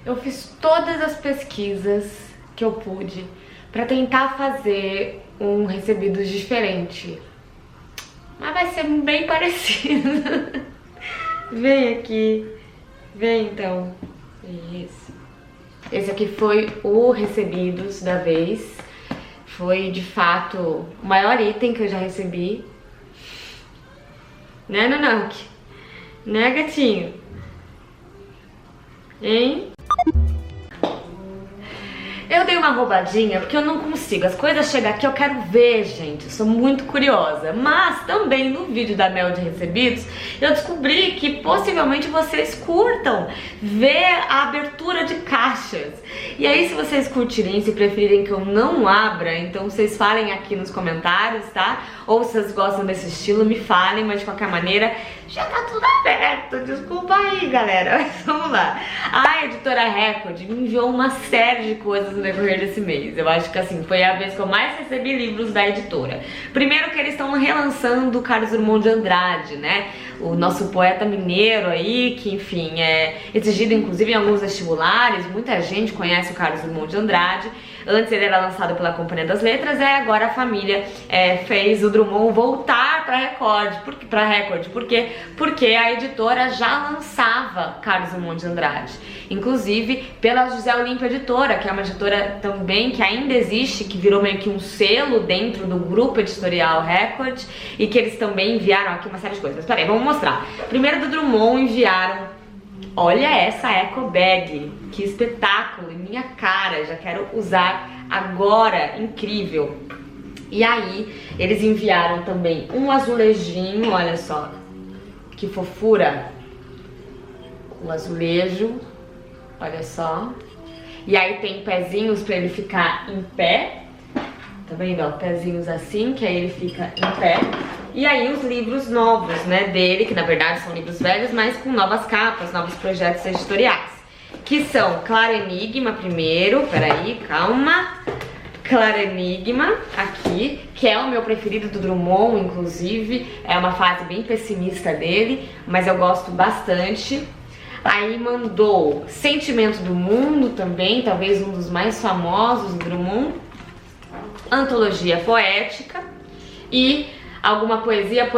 Eu fiz todas as pesquisas que eu pude pra tentar fazer um recebidos diferente, mas vai ser bem parecido. Vem aqui, vem então. Isso. Esse aqui foi o recebidos da vez. Foi de fato o maior item que eu já recebi. Né, Nanak? Né, gatinho? Hein? Eu dei uma roubadinha porque eu não consigo. As coisas chegam aqui, eu quero ver, gente. Eu sou muito curiosa. Mas também no vídeo da Mel de Recebidos, eu descobri que possivelmente vocês curtam ver a abertura de caixas. E aí, se vocês curtirem, se preferirem que eu não abra, então vocês falem aqui nos comentários, tá? Ou se vocês gostam desse estilo, me falem, mas de qualquer maneira, já tá tudo aberto. Desculpa aí, galera. Mas vamos lá. A editora Record me enviou uma série de coisas no decorrer desse mês. Eu acho que assim, foi a vez que eu mais recebi livros da editora. Primeiro que eles estão relançando o Carlos Drummond de Andrade, né? O nosso poeta mineiro aí, que enfim, é exigido inclusive em alguns vestibulares. Muita gente conhece o Carlos Drummond de Andrade. Antes ele era lançado pela Companhia das Letras, agora a família fez o Drummond voltar para Record. Por quê? Porque a editora já lançava Carlos Drummond de Andrade, inclusive pela José Olímpio Editora, que é uma editora também que ainda existe, que virou meio que um selo dentro do grupo editorial Record, e que eles também enviaram aqui uma série de coisas. Mas peraí, vamos mostrar. Primeiro do Drummond enviaram, olha essa eco bag, que espetáculo, em minha cara, já quero usar agora, incrível. E aí, eles enviaram também um azulejinho, olha só, que fofura, um azulejo, olha só. E aí tem pezinhos pra ele ficar em pé, tá vendo, ó, pezinhos assim, que aí ele fica em pé. E aí os livros novos, né, dele, que na verdade são livros velhos, mas com novas capas, novos projetos editoriais, que são Claro Enigma primeiro, peraí, calma, Claro Enigma, aqui, que é o meu preferido do Drummond, inclusive, é uma fase bem pessimista dele, mas eu gosto bastante. Aí mandou Sentimento do Mundo também, talvez um dos mais famosos do Drummond, Antologia Poética e alguma poesia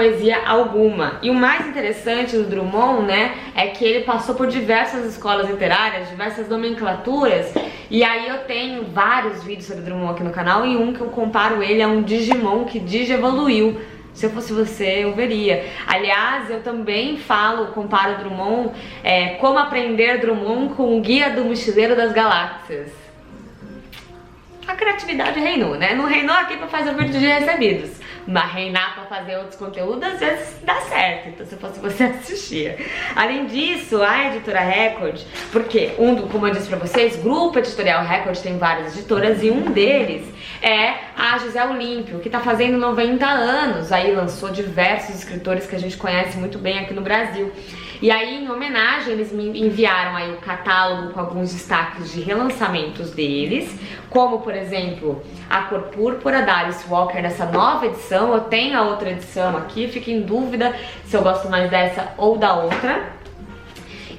alguma. E o mais interessante do Drummond, né, é que ele passou por diversas escolas literárias, diversas nomenclaturas, e aí eu tenho vários vídeos sobre Drummond aqui no canal, e um que eu comparo ele a um Digimon que digievoluiu. Se eu fosse você, eu veria. Aliás, eu também comparo Drummond, como aprender Drummond com o Guia do Mochileiro das Galáxias. A criatividade reinou, né? Não reinou aqui pra fazer o vídeo de recebidos, mas reinar pra fazer outros conteúdos às vezes dá certo, então se fosse você assistia. Além disso, a editora Record, porque como eu disse pra vocês, grupo editorial Record tem várias editoras e um deles é a José Olímpio, que tá fazendo 90 anos, aí lançou diversos escritores que a gente conhece muito bem aqui no Brasil. E aí, em homenagem, eles me enviaram aí o catálogo com alguns destaques de relançamentos deles, como, por exemplo, A Cor Púrpura, da Alice Walker, nessa nova edição. Eu tenho a outra edição aqui, fico em dúvida se eu gosto mais dessa ou da outra.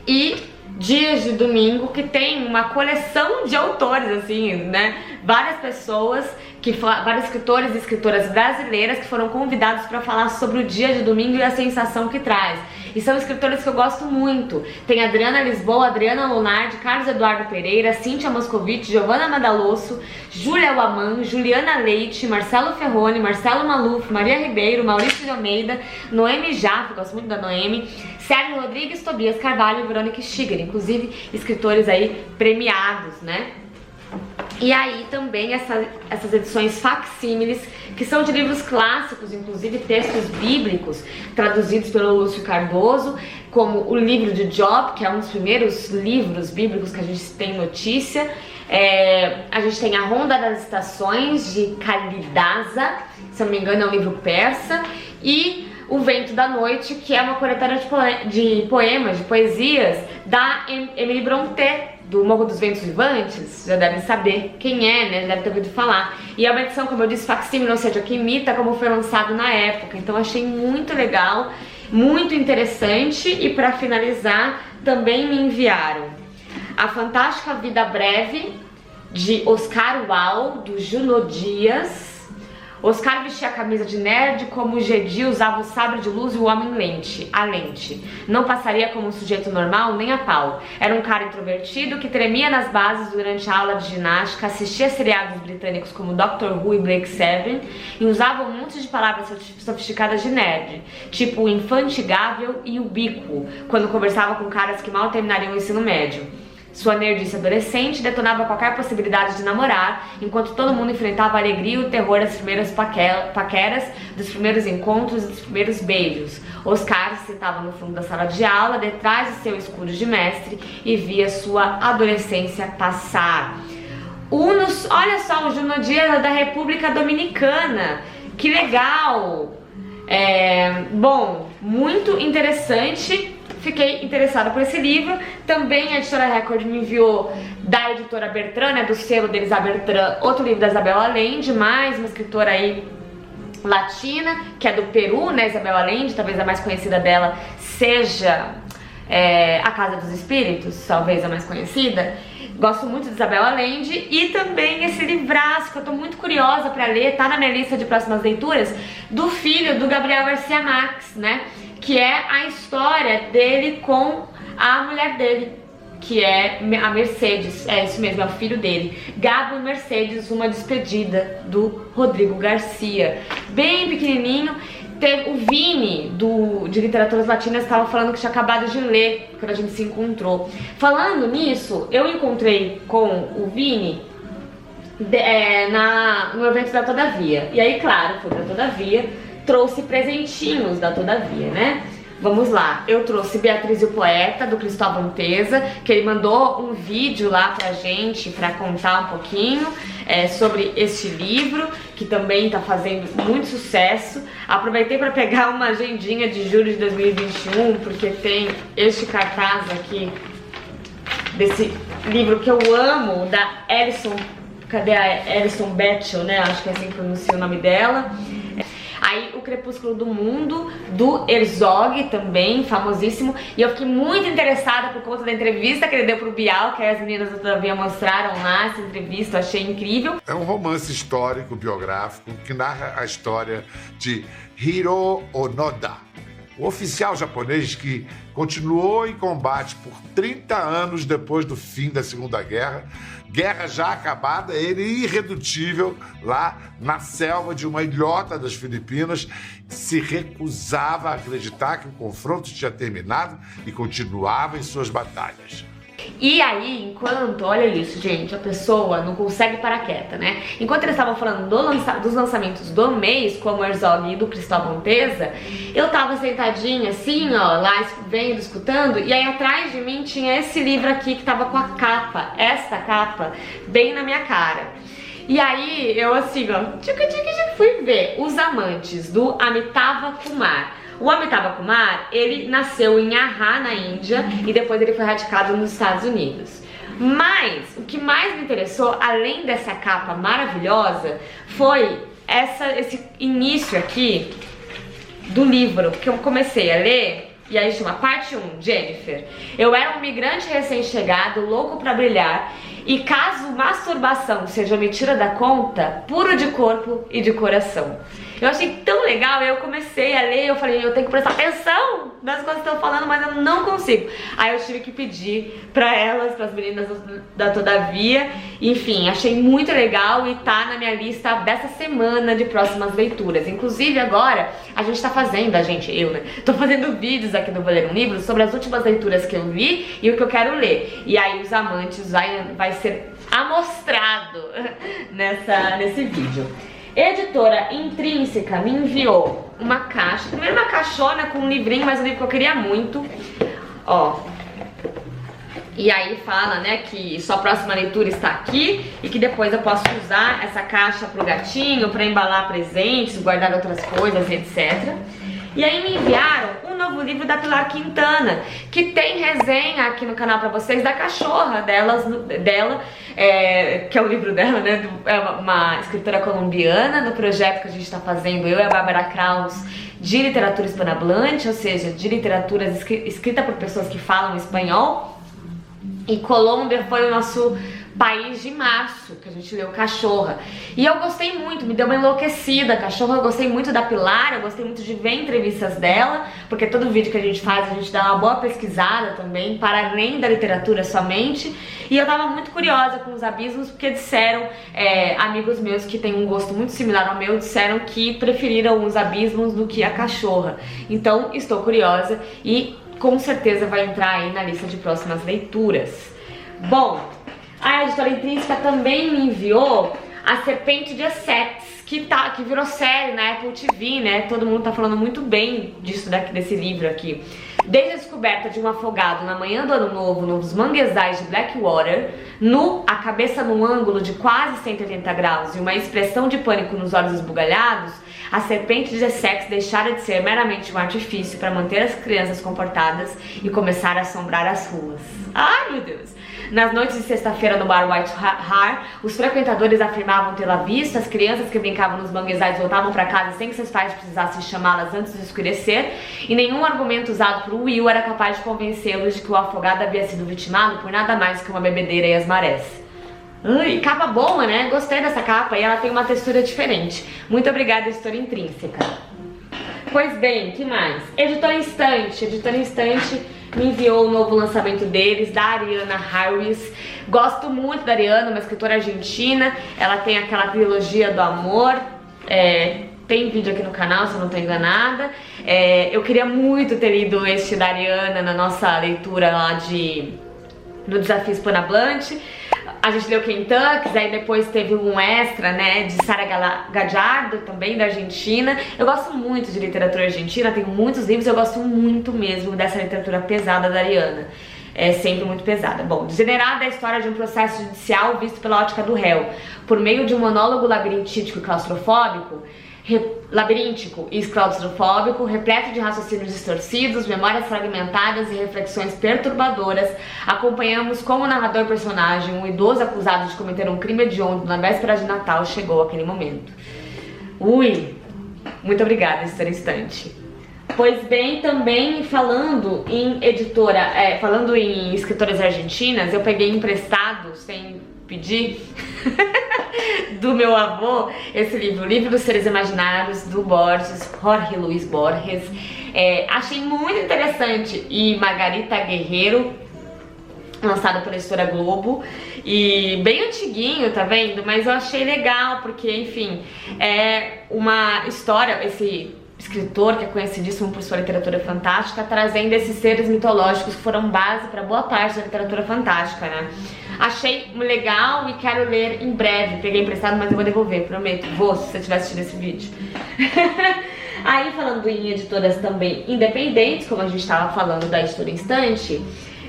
E Dias de Domingo, que tem uma coleção de autores, assim, né? Várias pessoas, vários escritores e escritoras brasileiras que foram convidados para falar sobre o dia de domingo e a sensação que traz. E são escritores que eu gosto muito. Tem Adriana Lisboa, Adriana Lunardi, Carlos Eduardo Pereira, Cíntia Moscovitch, Giovanna Madalosso, Júlia Waman, Juliana Leite, Marcelo Ferroni, Marcelo Maluf, Maria Ribeiro, Maurício de Almeida, Noemi Jaffe, gosto muito da Noemi, Sérgio Rodrigues, Tobias Carvalho e Verônica Stiger, inclusive escritores aí premiados, né? E aí também essas edições facsímiles, que são de livros clássicos, inclusive textos bíblicos traduzidos pelo Lúcio Cardoso, como o livro de Job, que é um dos primeiros livros bíblicos que a gente tem notícia. A gente tem A Ronda das Estações, de Kalidasa, se eu não me engano é um livro persa, e O Vento da Noite, que é uma coletânea de poemas, de poesias da Emily Brontë, do Morro dos Ventos Vivantes. Já devem saber quem é, né? Deve ter ouvido falar. E é uma edição, como eu disse, facsímile, ou seja, que imita como foi lançado na época. Então achei muito legal, muito interessante. E para finalizar, também me enviaram A Fantástica Vida Breve, de Oscar Wilde, do Junot Dias. Oscar vestia a camisa de nerd como Gedi usava o sabre de luz e o homem a lente. Não passaria como um sujeito normal nem a pau. Era um cara introvertido que tremia nas bases durante a aula de ginástica, assistia seriados britânicos como Doctor Who e Blake Seven e usava um monte de palavras sofisticadas de nerd, tipo infantigável e ubíquo, quando conversava com caras que mal terminariam o ensino médio. Sua nerdice adolescente detonava qualquer possibilidade de namorar, enquanto todo mundo enfrentava a alegria e o terror das primeiras paqueras, dos primeiros encontros e dos primeiros beijos. Oscar se sentava no fundo da sala de aula, detrás de seu escudo de mestre, e via sua adolescência passar. Olha só, o Junot Dias da República Dominicana. Que legal! Bom, muito interessante. Fiquei interessada por esse livro. Também a editora Record me enviou, da editora Bertrand, né, do selo deles, a Bertrand, outro livro da Isabel Allende, mais uma escritora aí latina, que é do Peru, né, Isabel Allende. Talvez a mais conhecida dela seja A Casa dos Espíritos, talvez a mais conhecida. Gosto muito de Isabel Allende. E também esse livraço que eu tô muito curiosa pra ler, tá na minha lista de próximas leituras, do filho do Gabriel Garcia Marques, né, que é a história dele com a mulher dele, que é a Mercedes. É isso mesmo, é o filho dele, Gabo e Mercedes, uma despedida, do Rodrigo Garcia. Bem pequenininho. O Vini, de Literaturas Latinas, estava falando que tinha acabado de ler quando a gente se encontrou. Falando nisso, eu encontrei com o Vini no evento da Todavia. E aí, claro, foi da Todavia, trouxe presentinhos da Todavia, né? Vamos lá, eu trouxe Beatriz e o Poeta, do Cristóvão Teza, que ele mandou um vídeo lá pra gente, pra contar um pouquinho sobre este livro, que também tá fazendo muito sucesso. Aproveitei pra pegar uma agendinha de julho de 2021, porque tem este cartaz aqui, desse livro que eu amo, da Alison, cadê a Alison Betchel, né? Acho que é assim que pronuncia o nome dela. Aí o Crepúsculo do Mundo, do Herzog, também famosíssimo. E eu fiquei muito interessada por conta da entrevista que ele deu pro Bial, que as meninas do Todavia mostraram lá essa entrevista, eu achei incrível. É um romance histórico, biográfico, que narra a história de Hiro Onoda, o oficial japonês que continuou em combate por 30 anos depois do fim da Segunda Guerra, guerra já acabada, ele irredutível lá na selva de uma ilhota das Filipinas, se recusava a acreditar que o confronto tinha terminado e continuava em suas batalhas. E aí, enquanto, olha isso, gente, a pessoa não consegue parar quieta, né? Enquanto eles estavam falando dos lançamentos do mês, como o Herzog e do Cristóvão Teza, eu tava sentadinha assim, ó, lá vendo, escutando, e aí atrás de mim tinha esse livro aqui que tava com a capa, esta capa, bem na minha cara. E aí, eu assim, ó, fui ver Os Amantes, do Amitabha Kumar. O Amitabha Kumar, ele nasceu em Ahá, na Índia, e depois ele foi radicado nos Estados Unidos. Mas o que mais me interessou, além dessa capa maravilhosa, foi esse início aqui do livro, que eu comecei a ler. E aí chama Parte 1, Jennifer. Eu era um migrante recém-chegado, louco pra brilhar, e caso masturbação seja mentira da conta, puro de corpo e de coração. Eu achei tão legal, eu comecei a ler, eu falei, eu tenho que prestar atenção nas coisas que estão falando, mas eu não consigo. Aí eu tive que pedir pra elas, pras meninas da Todavia. Enfim, achei muito legal e tá na minha lista dessa semana de próximas leituras. Inclusive agora, a gente tá fazendo, eu, né? Tô fazendo vídeos aqui no Vou Ler um Livro sobre as últimas leituras que eu li e o que eu quero ler. E aí Os Amantes vai ser amostrado nesse vídeo. Editora Intrínseca me enviou uma caixa, primeiro uma caixona com um livrinho, mas um livro que eu queria muito, ó. E aí fala, né, que sua próxima leitura está aqui e que depois eu posso usar essa caixa pro gatinho, pra embalar presentes, guardar outras coisas, etc. E aí me enviaram um novo livro da Pilar Quintana, que tem resenha aqui no canal pra vocês da cachorra dela, que é o livro dela, né? É uma escritora colombiana, no projeto que a gente tá fazendo, eu e a Bárbara Kraus, de literatura hispanohablante, ou seja, de literatura escrita por pessoas que falam espanhol. E Colômbia foi o nosso país de março, que a gente leu Cachorra. E eu gostei muito, me deu uma enlouquecida. Cachorra, eu gostei muito da Pilar, eu gostei muito de ver entrevistas dela, porque todo vídeo que a gente faz, a gente dá uma boa pesquisada também, para além da literatura somente. E eu tava muito curiosa com os abismos, porque disseram, amigos meus que têm um gosto muito similar ao meu, disseram que preferiram os abismos do que a Cachorra. Então, estou curiosa e com certeza vai entrar aí na lista de próximas leituras. Bom, a editora Intrínseca também me enviou A Serpente de Essex, que virou série na Apple TV, né? Todo mundo tá falando muito bem desse livro aqui. Desde a descoberta de um afogado na manhã do ano novo nos manguezais de Blackwater, a cabeça num ângulo de quase 180 graus e uma expressão de pânico nos olhos esbugalhados, a Serpente de Essex deixara de ser meramente um artifício para manter as crianças comportadas e começar a assombrar as ruas. Ai, meu Deus! Nas noites de sexta-feira no bar White Hart, os frequentadores afirmavam tê-la visto, as crianças que brincavam nos manguezais voltavam para casa sem que seus pais precisassem chamá-las antes de escurecer, e nenhum argumento usado por Will era capaz de convencê-los de que o afogado havia sido vitimado por nada mais que uma bebedeira e as marés. Ai, capa boa, né? Gostei dessa capa e ela tem uma textura diferente. Muito obrigada, editora Intrínseca. Pois bem, que mais? Editora Instante. Editora Instante me enviou o novo lançamento deles, da Ariana Harris. Gosto muito da Ariana, uma escritora argentina. Ela tem aquela trilogia do amor. Tem vídeo aqui no canal, se eu não estou enganada. Eu queria muito ter lido este da Ariana na nossa leitura lá no Desafio Hispanohablante. A gente leu Kentucky, aí depois teve um extra, né, de Sara Gallardo, também da Argentina. Eu gosto muito de literatura argentina, tenho muitos livros, eu gosto muito mesmo dessa literatura pesada da Ariana. É sempre muito pesada. Bom, Degenerada é a história de um processo judicial visto pela ótica do réu, por meio de um monólogo labiríntico e claustrofóbico, repleto de raciocínios distorcidos, memórias fragmentadas e reflexões perturbadoras. Acompanhamos como o narrador personagem, um idoso acusado de cometer um crime hediondo na véspera de Natal, chegou àquele momento. Ui, muito obrigada, editora Instante. Pois bem, também falando em escritoras argentinas, eu peguei emprestado, sem pedir, do meu avô, esse livro, O Livro dos Seres Imaginários, do Jorge Luis Borges. Achei muito interessante. E Margarita Guerreiro, lançado pela editora Globo, e bem antiguinho, tá vendo? Mas eu achei legal, porque, enfim, é uma história, esse escritor que é conhecidíssimo por sua literatura fantástica, trazendo esses seres mitológicos que foram base para boa parte da literatura fantástica, né? Achei legal e quero ler em breve. Peguei emprestado, mas eu vou devolver, prometo. Vou, se você estiver assistindo esse vídeo. Aí, falando em editoras também independentes, como a gente estava falando da Editora Instante,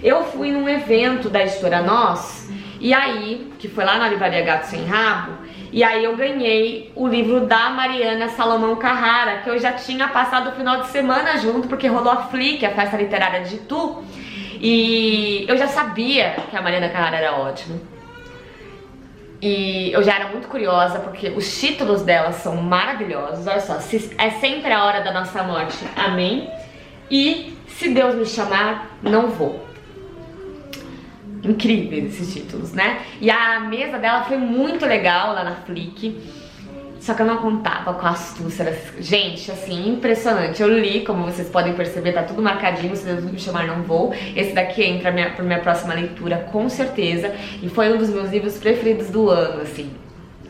eu fui num evento da editora Nós, e aí, que foi lá na Livraria Gato Sem Rabo, e aí eu ganhei o livro da Mariana Salomão Carrara, que eu já tinha passado o final de semana junto, porque rolou a Flick, a festa literária de Itu, e eu já sabia que a Mariana Carrara era ótima. E eu já era muito curiosa, porque os títulos dela são maravilhosos. Olha só, é sempre a hora da nossa morte, amém? E se Deus me chamar, não vou. Incríveis esses títulos, né? E a mesa dela foi muito legal lá na Flick. Só que eu não contava com a astúcia. Gente, assim, impressionante. Eu li, como vocês podem perceber, tá tudo marcadinho. Se Deus me chamar, não vou. Esse daqui entra pra minha próxima leitura, com certeza. E foi um dos meus livros preferidos do ano, assim.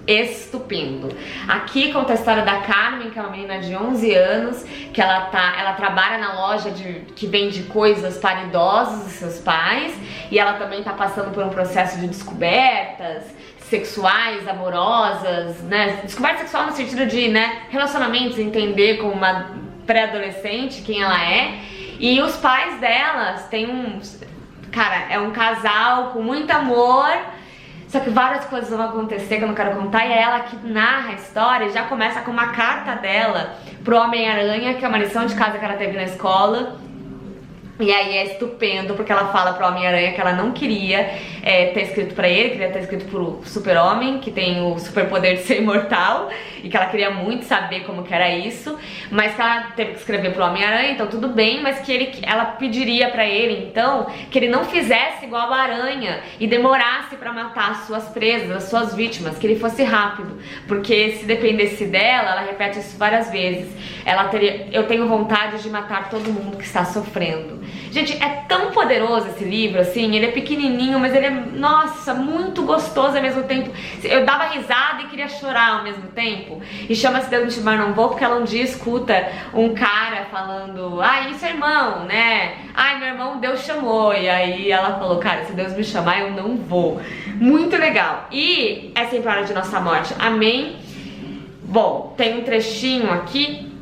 Estupendo. Aqui conta a história da Carmen, que é uma menina de 11 anos, que ela trabalha na loja que vende coisas para idosos dos seus pais, e ela também tá passando por um processo de descobertas sexuais, amorosas, né? Descoberta sexual no sentido de, né, relacionamentos, entender como uma pré-adolescente quem ela é. E os pais delas têm cara, é um casal com muito amor. Só que várias coisas vão acontecer que eu não quero contar, e é ela que narra a história. Já começa com uma carta dela pro Homem-Aranha, que é uma lição de casa que ela teve na escola. E aí é estupendo, porque ela fala pro Homem-Aranha que ela não queria ter escrito pra ele, queria ter escrito pro Super-Homem, que tem o superpoder de ser imortal, e que ela queria muito saber como que era isso, mas que ela teve que escrever pro Homem-Aranha, então tudo bem, mas que ela pediria pra ele, então, que ele não fizesse igual a Aranha e demorasse pra matar as suas presas, as suas vítimas, que ele fosse rápido, porque se dependesse dela, ela repete isso várias vezes, eu tenho vontade de matar todo mundo que está sofrendo. Gente, é tão poderoso esse livro, assim, ele é pequenininho, mas ele é, nossa, muito gostoso ao mesmo tempo. Eu dava risada e queria chorar ao mesmo tempo. E chama Se Deus Me Chamar Não Vou, porque ela um dia escuta um cara falando, isso é irmão, né? Meu irmão, Deus chamou. E aí ela falou, cara, se Deus me chamar, eu não vou. Muito legal. E é sempre a hora de nossa morte. Amém? Bom, tem um trechinho aqui,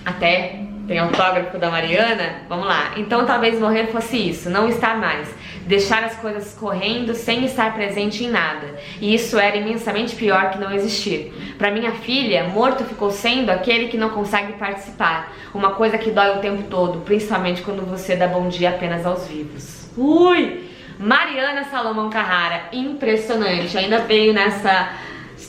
até tem autógrafo da Mariana, vamos lá. Então talvez morrer fosse isso, não estar mais, deixar as coisas correndo sem estar presente em nada. E isso era imensamente pior que não existir. Para minha filha, morto ficou sendo aquele que não consegue participar, uma coisa que dói o tempo todo, principalmente quando você dá bom dia apenas aos vivos. Ui! Mariana Salomão Carrara, impressionante, ainda veio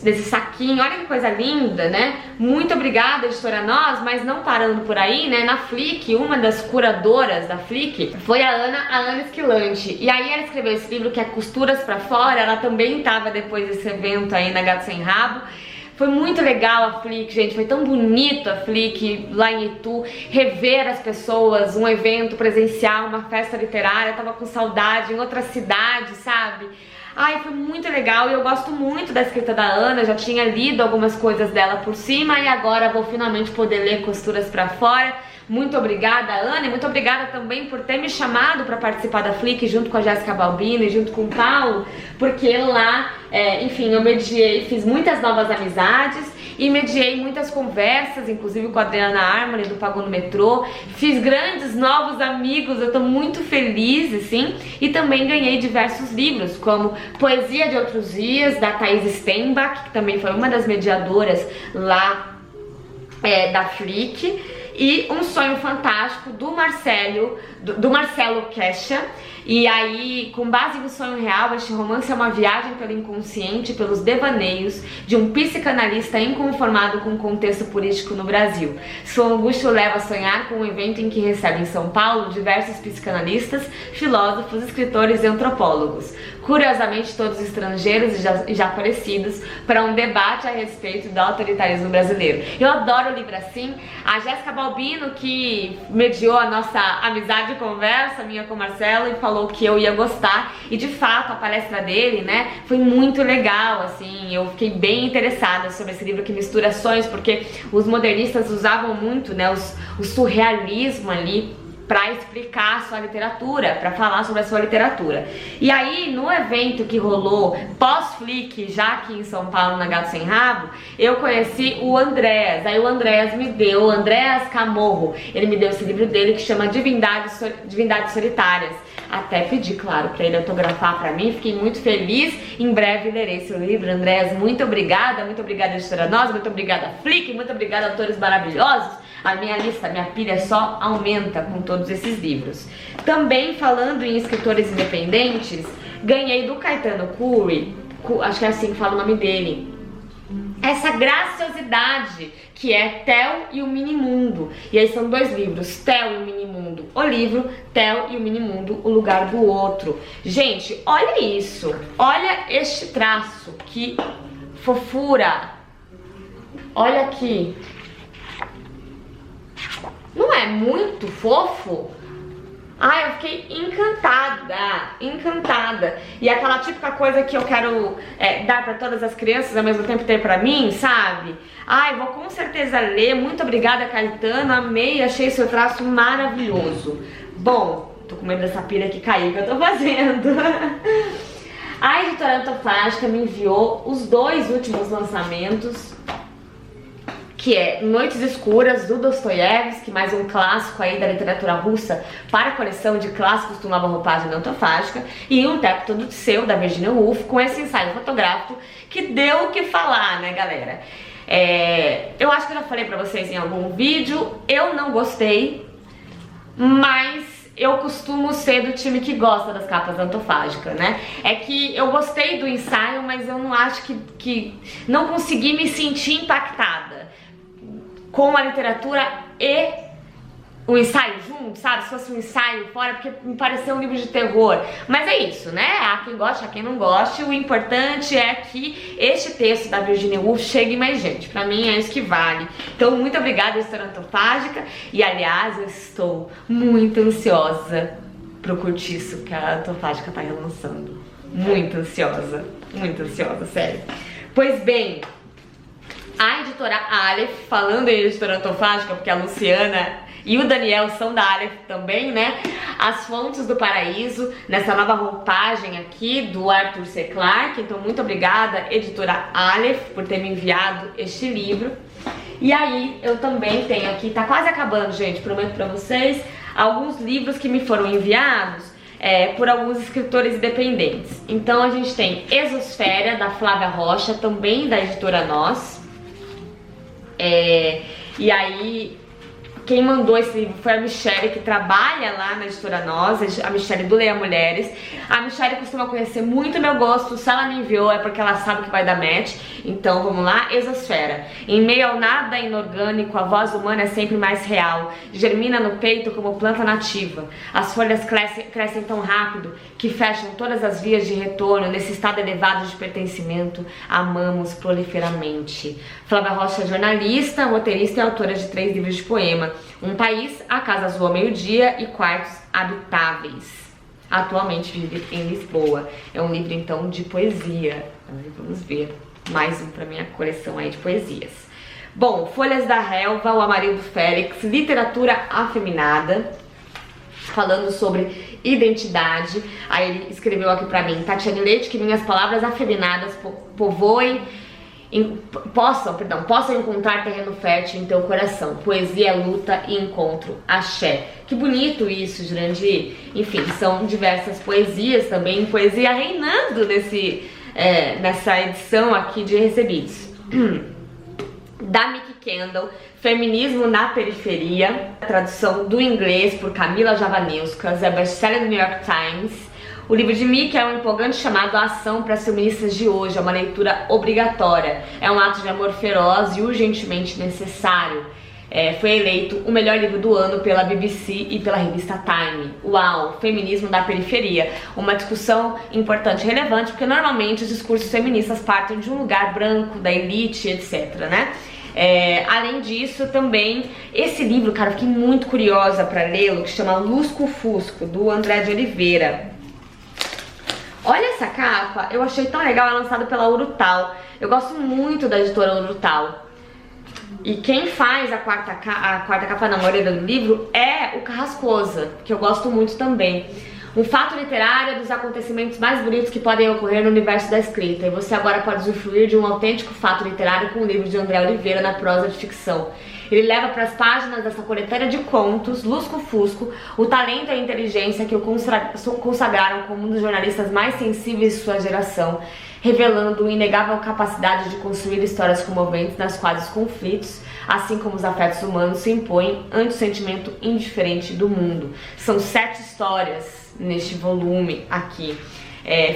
desse saquinho, olha que coisa linda, né? Muito obrigada, editora Nós, mas não parando por aí, né? Na Flick, uma das curadoras da Flick foi a Ana Esquilante. E aí ela escreveu esse livro que é Costuras pra Fora, ela também estava depois desse evento aí na Gato Sem Rabo. Foi muito legal a Flick, gente, foi tão bonito a Flick lá em Itu, rever as pessoas, um evento presencial, uma festa literária, eu tava com saudade em outra cidade, sabe? Foi muito legal e eu gosto muito da escrita da Ana, já tinha lido algumas coisas dela por cima e agora vou finalmente poder ler Costuras pra Fora. Muito obrigada, Ana, e muito obrigada também por ter me chamado para participar da Flick junto com a Jéssica Balbino e junto com o Paulo, porque lá, enfim, eu mediei, fiz muitas novas amizades e mediei muitas conversas, inclusive com a Adriana Armani do Pagou no Metrô, fiz grandes novos amigos, eu tô muito feliz, assim, e também ganhei diversos livros, como Poesia de Outros Dias, da Thaís Stenbach, que também foi uma das mediadoras lá da Flick, e Um Sonho Fantástico do Marcelo Kesha. E aí, com base no sonho real, este romance é uma viagem pelo inconsciente, pelos devaneios de um psicanalista inconformado com o contexto político no Brasil. Sua angústia o leva a sonhar com um evento em que recebe em São Paulo diversos psicanalistas, filósofos, escritores e antropólogos, curiosamente todos estrangeiros e já falecidos, para um debate a respeito do autoritarismo brasileiro. Eu adoro o livro assim. A Jéssica Balbino, que mediou a nossa amizade e conversa, minha com o Marcelo, e falou que eu ia gostar, e de fato a palestra dele, né, foi muito legal, assim, eu fiquei bem interessada sobre esse livro que mistura sonhos, porque os modernistas usavam muito, né, o surrealismo ali para explicar a sua literatura, para falar sobre a sua literatura. E aí, no evento que rolou pós-Flick, já aqui em São Paulo, na Gato Sem Rabo, eu conheci o Andréas. Aí o Andréas me deu, o Andréas Camorro, ele me deu esse livro dele que chama Divindades Solitárias. Até pedi, claro, para ele autografar para mim, fiquei muito feliz. Em breve lerei seu livro, Andréas. Muito obrigada, editora Nós, muito obrigada, Flick, muito obrigada, autores maravilhosos. A minha lista, minha pilha só aumenta com todos esses livros. Também falando em escritores independentes, ganhei do Caetano Cury, acho que é assim que fala o nome dele, essa graciosidade que é Theo e o Minimundo. E aí são dois livros, Theo e o Minimundo, o livro, Theo e o Minimundo, o lugar do outro. Gente, olha isso, olha este traço, que fofura. Olha aqui. Não é muito fofo? Eu fiquei encantada. E aquela típica coisa que eu quero dar pra todas as crianças, ao mesmo tempo ter pra mim, sabe? Vou com certeza ler. Muito obrigada, Caetano. Amei, achei seu traço maravilhoso. Bom, tô com medo dessa pilha que caiu que eu tô fazendo. A editora Antofágica me enviou os 2 últimos lançamentos, que é Noites Escuras, do Dostoiévski, mais um clássico aí da literatura russa para a coleção de clássicos do Nova Roupagem da Antofágica, e Um Teto Todo Seu, da Virginia Woolf, com esse ensaio fotográfico que deu o que falar, né, galera? Eu acho que eu já falei pra vocês em algum vídeo, eu não gostei, mas eu costumo ser do time que gosta das capas antofágicas, né? É que eu gostei do ensaio, mas eu não acho que não consegui me sentir impactada com a literatura e o ensaio junto, sabe? Se fosse um ensaio fora, porque me pareceu um livro de terror. Mas é isso, né? Há quem goste, há quem não goste. O importante é que este texto da Virginia Woolf chegue em mais gente. Pra mim é isso que vale. Então, muito obrigada, Editora Antofágica. E, aliás, eu estou muito ansiosa pro curtiço que a Antofágica tá relançando. Muito ansiosa, sério. Pois bem, a editora Aleph, falando em editora Antofágica, porque a Luciana e o Daniel são da Aleph também, né? As Fontes do Paraíso, nessa nova roupagem aqui do Arthur C. Clarke. Então, muito obrigada, editora Aleph, por ter me enviado este livro. E aí, eu também tenho aqui, tá quase acabando, gente, prometo pra vocês, alguns livros que me foram enviados por alguns escritores independentes. Então, a gente tem Exosfera, da Flávia Rocha, também da editora Nós. E aí, quem mandou esse livro foi a Michelle, que trabalha lá na editora Nós, a Michelle do Leia Mulheres. A Michelle costuma conhecer muito meu gosto, se ela me enviou é porque ela sabe que vai dar match. Então vamos lá, Exosfera. Em meio ao nada inorgânico, a voz humana é sempre mais real. Germina no peito como planta nativa. As folhas crescem tão rápido que fecham todas as vias de retorno. Nesse estado elevado de pertencimento, amamos proliferamente. Flávia Rocha é jornalista, roteirista e autora de 3 livros de poema. Um País, A Casa Azul ao Meio-Dia e Quartos Habitáveis. Atualmente vive em Lisboa. É um livro, então, de poesia. Vamos ver. Mais um para minha coleção aí de poesias. Bom, Folhas da Relva, O Amarildo Félix, literatura afeminada, falando sobre identidade. Aí ele escreveu aqui pra mim: Tatiane Leite, que minhas palavras afeminadas povoem, possam encontrar terreno fértil em teu coração. Poesia é luta e encontro. Axé. Que bonito isso, Jurandir. Enfim, são diversas poesias também. Poesia reinando nessa edição aqui de Recebidos. Da Mick Kendall, Feminismo na Periferia. Tradução do inglês por Camila Javanescas. É best-seller do New York Times. O livro de Mick é um empolgante chamado A Ação para as Feministas de Hoje. É uma leitura obrigatória. É um ato de amor feroz e urgentemente necessário. Foi eleito o melhor livro do ano pela BBC e pela revista Time. Uau! Feminismo da periferia. Uma discussão importante e relevante, porque normalmente os discursos feministas partem de um lugar branco, da elite, etc, né? Além disso, também, esse livro, cara, eu fiquei muito curiosa para lê-lo, que se chama Lusco Fusco, do André de Oliveira. Olha essa capa, eu achei tão legal, é lançado pela Urutau. Eu gosto muito da editora Urutau. E quem faz a quarta capa na maioria do livro é o Carrascosa, que eu gosto muito também. Um fato literário dos acontecimentos mais bonitos que podem ocorrer no universo da escrita. E você agora pode usufruir de um autêntico fato literário com o livro de André Oliveira na prosa de ficção. Ele leva para as páginas dessa coletânea de contos, Lusco Fusco, o talento e a inteligência que o consagraram como um dos jornalistas mais sensíveis de sua geração, revelando uma inegável capacidade de construir histórias comoventes nas quais os conflitos, assim como os afetos humanos, se impõem ante o sentimento indiferente do mundo. São 7 histórias neste volume aqui.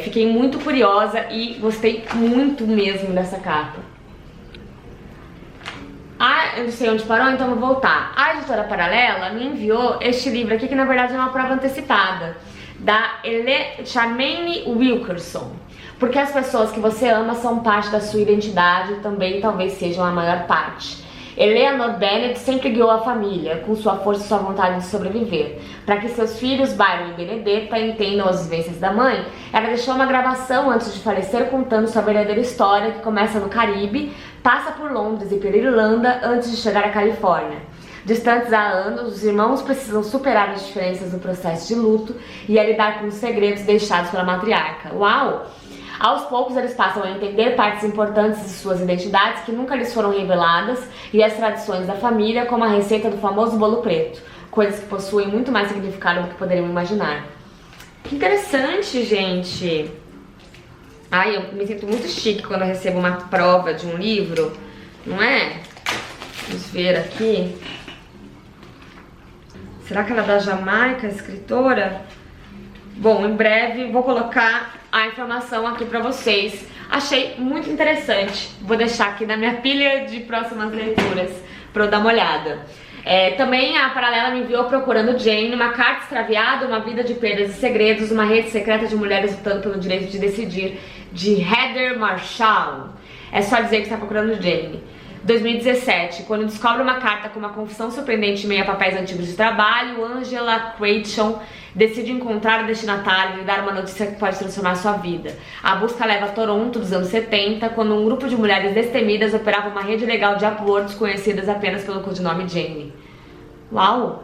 Fiquei muito curiosa e gostei muito mesmo dessa capa. Eu não sei onde parou, então vou voltar. A editora Paralela me enviou este livro aqui, que na verdade é uma prova antecipada, da Charmaine Wilkerson. Porque as pessoas que você ama são parte da sua identidade e também talvez sejam a maior parte. Eleanor Bennett sempre guiou a família, com sua força e sua vontade de sobreviver. Para que seus filhos, Byron e Benedetta, entendam as vivências da mãe, ela deixou uma gravação antes de falecer contando sua verdadeira história, que começa no Caribe, passa por Londres e pela Irlanda antes de chegar à Califórnia. Distantes há anos, os irmãos precisam superar as diferenças no processo de luto e a lidar com os segredos deixados pela matriarca. Uau! Aos poucos eles passam a entender partes importantes de suas identidades que nunca lhes foram reveladas e as tradições da família, como a receita do famoso bolo preto, coisas que possuem muito mais significado do que poderiam imaginar. Que interessante, gente! Ai, eu me sinto muito chique quando eu recebo uma prova de um livro, não é? Vamos ver aqui. Será que ela é da Jamaica, a escritora? Bom, em breve vou colocar a informação aqui pra vocês. Achei muito interessante. Vou deixar aqui na minha pilha de próximas leituras pra eu dar uma olhada. Também a Paralela me enviou Procurando Jane, uma carta extraviada, uma vida de perdas e segredos, uma rede secreta de mulheres lutando pelo direito de decidir, de Heather Marshall. É só dizer que está procurando Jane. 2017, quando descobre uma carta com uma confissão surpreendente em meio a papéis antigos de trabalho, Angela Creighton decide encontrar o destinatário e lhe dar uma notícia que pode transformar sua vida. A busca leva a Toronto dos anos 70, quando um grupo de mulheres destemidas operava uma rede legal de abortos conhecidas apenas pelo codinome Jane. Uau!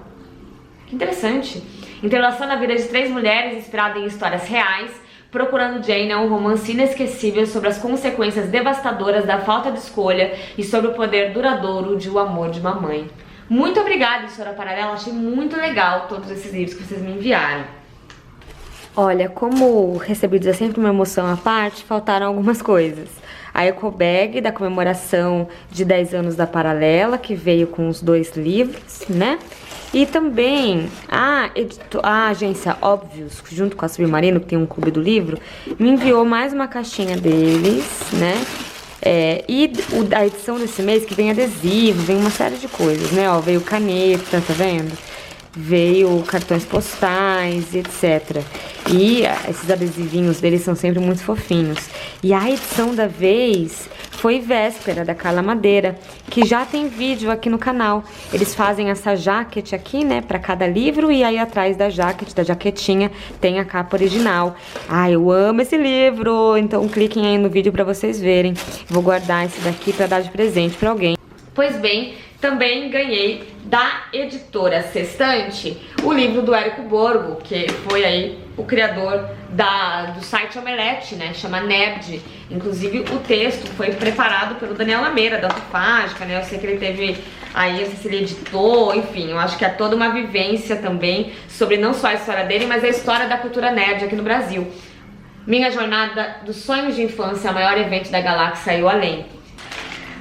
Que interessante! Entrelaçando a vida de 3 mulheres inspirada em histórias reais, Procurando Jane é um romance inesquecível sobre as consequências devastadoras da falta de escolha e sobre o poder duradouro de O Amor de uma Mãe. Muito obrigada, Editora Paralela, achei muito legal todos esses livros que vocês me enviaram. Olha, como Recebidos é sempre uma emoção à parte, faltaram algumas coisas. A ecobag da comemoração de 10 anos da Paralela, que veio com os 2 livros, né? E também a agência Óbvios, junto com a Submarino, que tem um clube do livro, me enviou mais uma caixinha deles, né? E a edição desse mês, que vem adesivo, vem uma série de coisas, né? Ó, veio caneta, tá vendo? Veio cartões postais, etc. E esses adesivinhos deles são sempre muito fofinhos. E a edição da vez foi Véspera, da Carla Madeira, que já tem vídeo aqui no canal. Eles fazem essa jaquete aqui, né, pra cada livro, e aí atrás da jaquetinha, tem a capa original. Ah, eu amo esse livro! Então cliquem aí no vídeo pra vocês verem. Vou guardar esse daqui pra dar de presente pra alguém. Pois bem, também ganhei da editora Sextante o livro do Érico Borgo, que foi aí o criador do site Omelete, né? Chama Nerd. Inclusive o texto foi preparado pelo Daniel Lameira, da Autofágica, né? Eu sei que ele teve aí, eu sei se ele editou, enfim, eu acho que é toda uma vivência também sobre não só a história dele, mas a história da cultura nerd aqui no Brasil. Minha jornada dos sonhos de infância, o maior evento da galáxia e o além.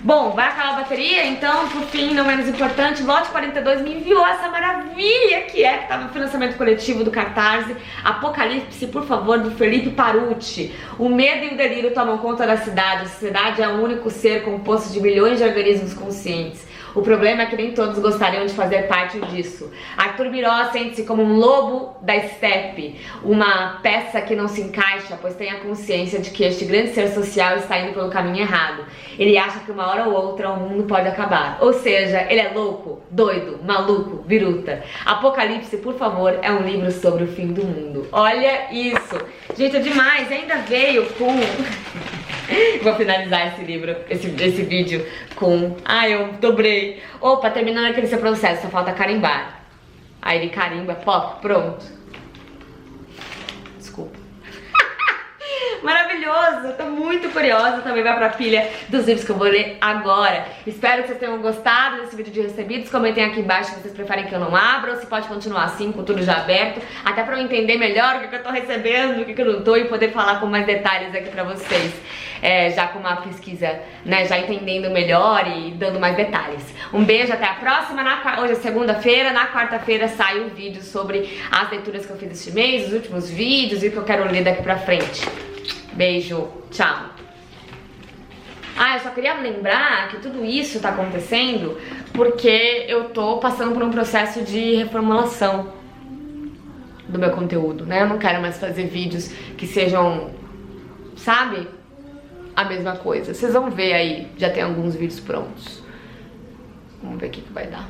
Bom, vai acabar a bateria, então, por fim, não menos importante, Lote 42 me enviou essa maravilha que tá no financiamento coletivo do Catarse, Apocalipse, por favor, do Felipe Parucci. O medo e o delírio tomam conta da cidade, a sociedade é o único ser composto de milhões de organismos conscientes. O problema é que nem todos gostariam de fazer parte disso. Arthur Miró sente-se como um lobo da estepe, uma peça que não se encaixa, pois tem a consciência de que este grande ser social está indo pelo caminho errado. Ele acha que uma hora ou outra o mundo pode acabar. Ou seja, ele é louco, doido, maluco, biruta. Apocalipse, por favor, é um livro sobre o fim do mundo. Olha isso! Gente, é demais! Ainda veio com... Vou finalizar esse livro, esse vídeo com... eu dobrei. Opa, terminando aquele seu processo, só falta carimbar. Aí ele carimba, pop, pronto. Desculpa. Maravilhoso, tô muito curiosa, também vai pra pilha dos livros que eu vou ler agora. Espero que vocês tenham gostado desse vídeo de recebidos. Comentem aqui embaixo se vocês preferem que eu não abra ou se pode continuar assim, com tudo já aberto, até pra eu entender melhor o que eu tô recebendo, o que eu não tô, e poder falar com mais detalhes aqui pra vocês. Já com uma pesquisa, né, já entendendo melhor e dando mais detalhes. Um beijo, até a próxima. Hoje é segunda-feira, na quarta-feira sai um vídeo sobre as leituras que eu fiz este mês, os últimos vídeos e o que eu quero ler daqui pra frente. Beijo, tchau. Eu só queria lembrar que tudo isso tá acontecendo porque eu tô passando por um processo de reformulação do meu conteúdo, né? Eu não quero mais fazer vídeos que sejam, sabe, a mesma coisa. Vocês vão ver aí, já tem alguns vídeos prontos. Vamos ver o que vai dar.